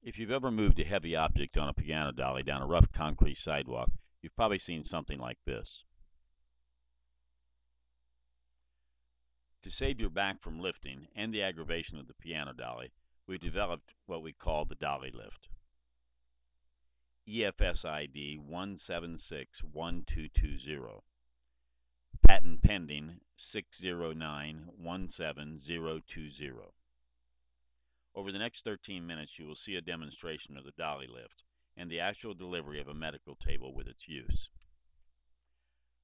If you've ever moved a heavy object on a piano dolly down a rough concrete sidewalk, you've probably seen something like this. To save your back from lifting and the aggravation of the piano dolly, we developed what we call the DollyLift. EFSID 1761220. Patent pending 609-17020. Over the next 13 minutes, you will see a demonstration of the DollyLift and the actual delivery of a medical table with its use.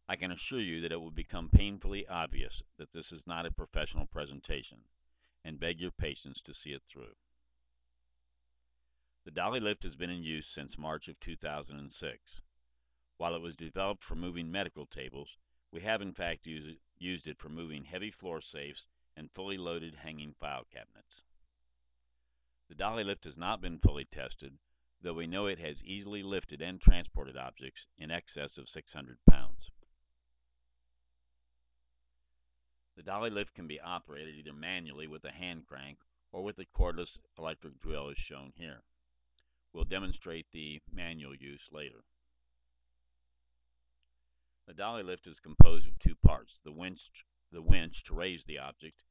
I can assure you that it will become painfully obvious that this is not a professional presentation, and beg your patience to see it through. The DollyLift has been in use since March of 2006. While it was developed for moving medical tables, we have in fact used it for moving heavy floor safes and fully loaded hanging file cabinets. The DollyLift has not been fully tested, though we know it has easily lifted and transported objects in excess of 600 pounds. The DollyLift can be operated either manually with a hand crank or with a cordless electric drill as shown here. We'll demonstrate the manual use later. The DollyLift is composed of two parts, the winch to raise the object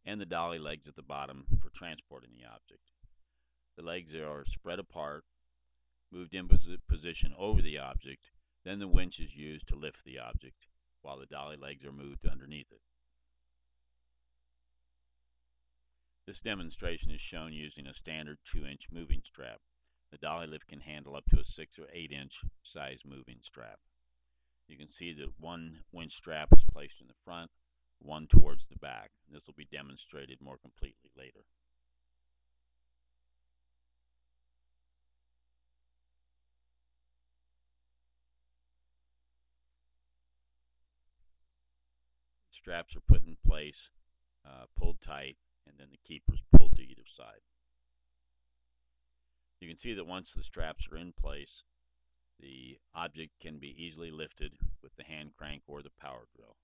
and the dolly legs at the bottom for transporting the object. The legs are spread apart, moved in position over the object, then the winch is used to lift the object, while the dolly legs are moved underneath it. This demonstration is shown using a standard 2-inch moving strap. The DollyLift can handle up to a 6 or 8-inch size moving strap. You can see that one winch strap is placed in the front, one towards the back. This will be demonstrated more completely later. Straps are put in place, pulled tight, and then the keepers pulled to either side. You can see that once the straps are in place, the object can be easily lifted with the hand crank or the power drill.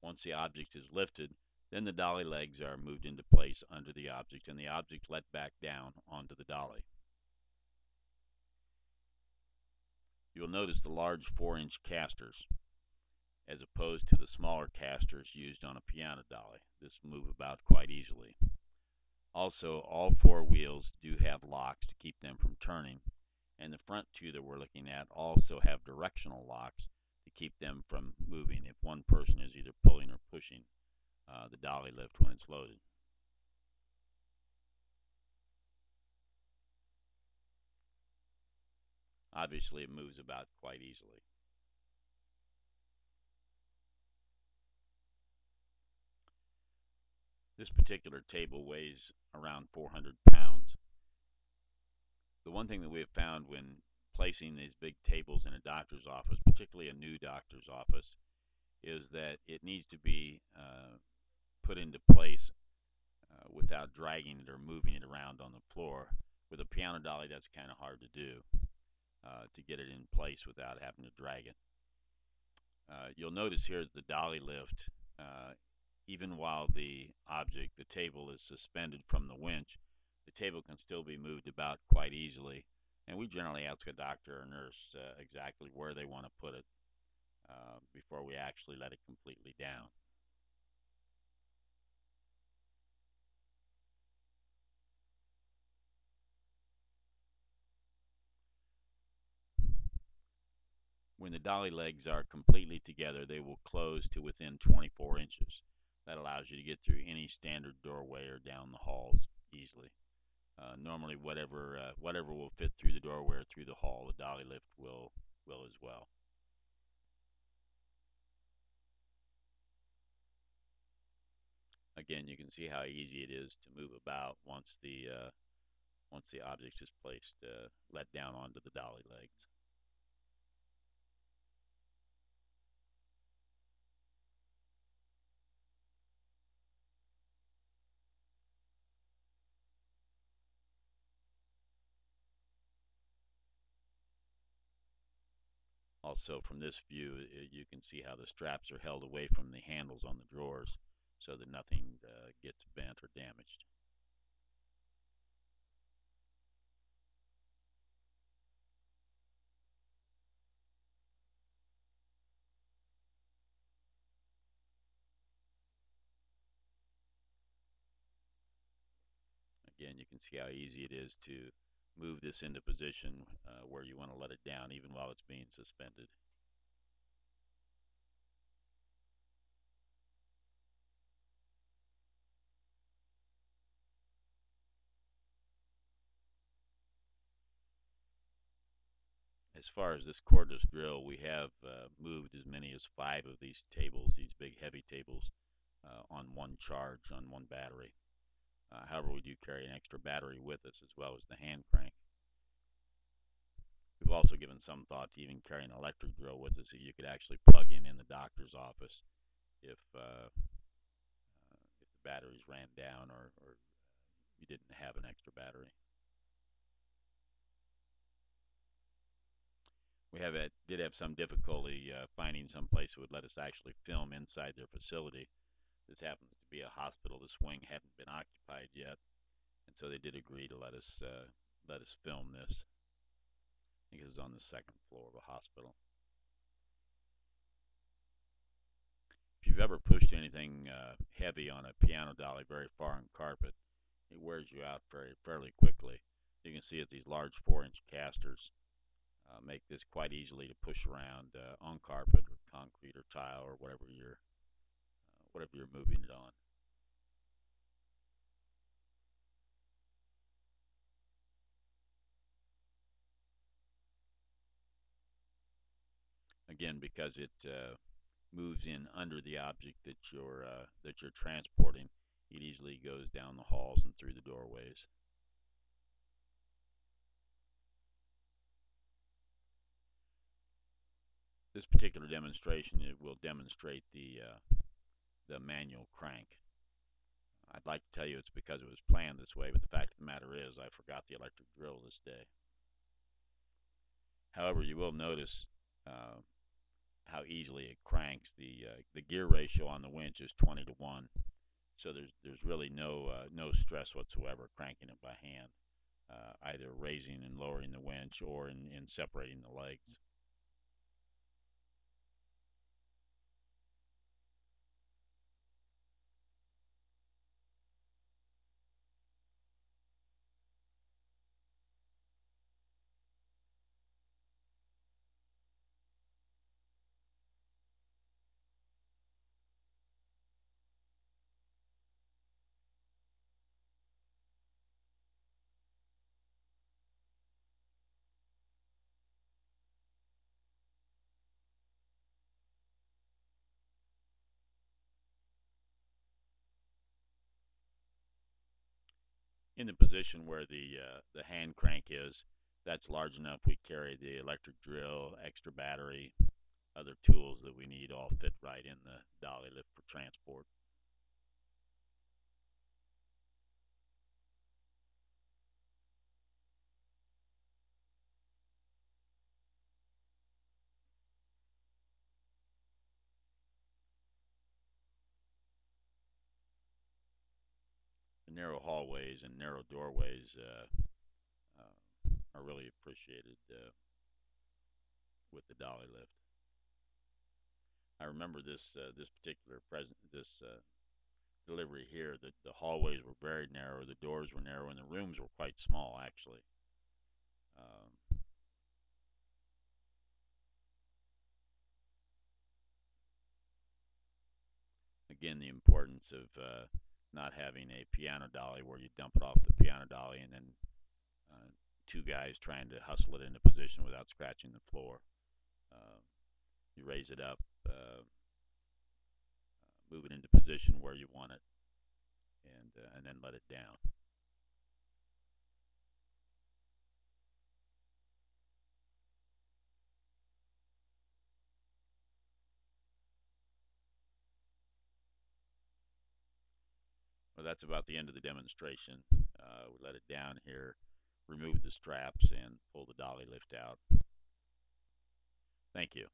Once the object is lifted, then the dolly legs are moved into place under the object and the object let back down onto the dolly. You'll notice the large 4-inch casters as opposed to the smaller casters used on a piano dolly. This move about quite easily. Also, all 4 wheels do have locks to keep them from turning, and the front 2 that we're looking at also have directional locks to keep them from moving if one person is either pulling or pushing the DollyLift when it's loaded. Obviously, it moves about quite easily. This particular table weighs around 400 pounds. The one thing that we have found when placing these big tables in a doctor's office, particularly a new doctor's office, is that it needs to be put into place without dragging it or moving it around on the floor. With a piano dolly, that's kind of hard to do, to get it in place without having to drag it. You'll notice here the DollyLift, even while the table is suspended from the winch, the table can still be moved about quite easily. And we generally ask a doctor or nurse exactly where they want to put it before we actually let it completely down. When the dolly legs are completely together, they will close to within 24 inches. That allows you to get through any standard doorway or down the halls easily. Normally, whatever will fit through the doorway or through the hall, the DollyLift will as well. Again, you can see how easy it is to move about once the object is placed, let down onto the dolly legs. Also, from this view, you can see how the straps are held away from the handles on the drawers so that nothing gets bent or damaged. Again, you can see how easy it is to move this into position where you want to let it down even while it's being suspended. As far as this cordless drill, we have moved as many as 5 of these tables, these big heavy tables, on one charge, on one battery. However, we do carry an extra battery with us as well as the hand crank. We've also given some thought to even carrying an electric drill with us that you could actually plug in the doctor's office if the batteries ran down or you didn't have an extra battery. We did have some difficulty finding some place that would let us actually film inside their facility. This happens to be a hospital. This wing hadn't been occupied yet, and so they did agree to let us film this. I think it was on the second floor of a hospital. If you've ever pushed anything heavy on a piano dolly very far on carpet, it wears you out fairly quickly. You can see that these large 4-inch casters make this quite easily to push around on carpet or concrete or tile or whatever you're moving it on. Again, because it moves in under the object that you're transporting, it easily goes down the halls and through the doorways. This particular demonstration, it will demonstrate the manual crank. I'd like to tell you it's because it was planned this way, but the fact of the matter is I forgot the electric drill this day. However, you will notice uh, how easily it cranks. The gear ratio on the winch is 20 to 1, so there's really no stress whatsoever cranking it by hand, either raising and lowering the winch or in separating the legs. In the position where the hand crank is, that's large enough. We carry the electric drill, extra battery, other tools that we need all fit right in the dolly lift for transport. The narrow hallways and narrow doorways are really appreciated with the dolly lift. I remember this particular delivery here. The hallways were very narrow, the doors were narrow, and the rooms were quite small actually. Um, Again, the importance of not having a piano dolly where you dump it off the piano dolly and then uh, two guys trying to hustle it into position without scratching the floor. Uh, you raise it up, move it into position where you want it, and then let it down. Well, that's about the end of the demonstration. We let it down here, remove the straps, and pull the dolly lift out. Thank you.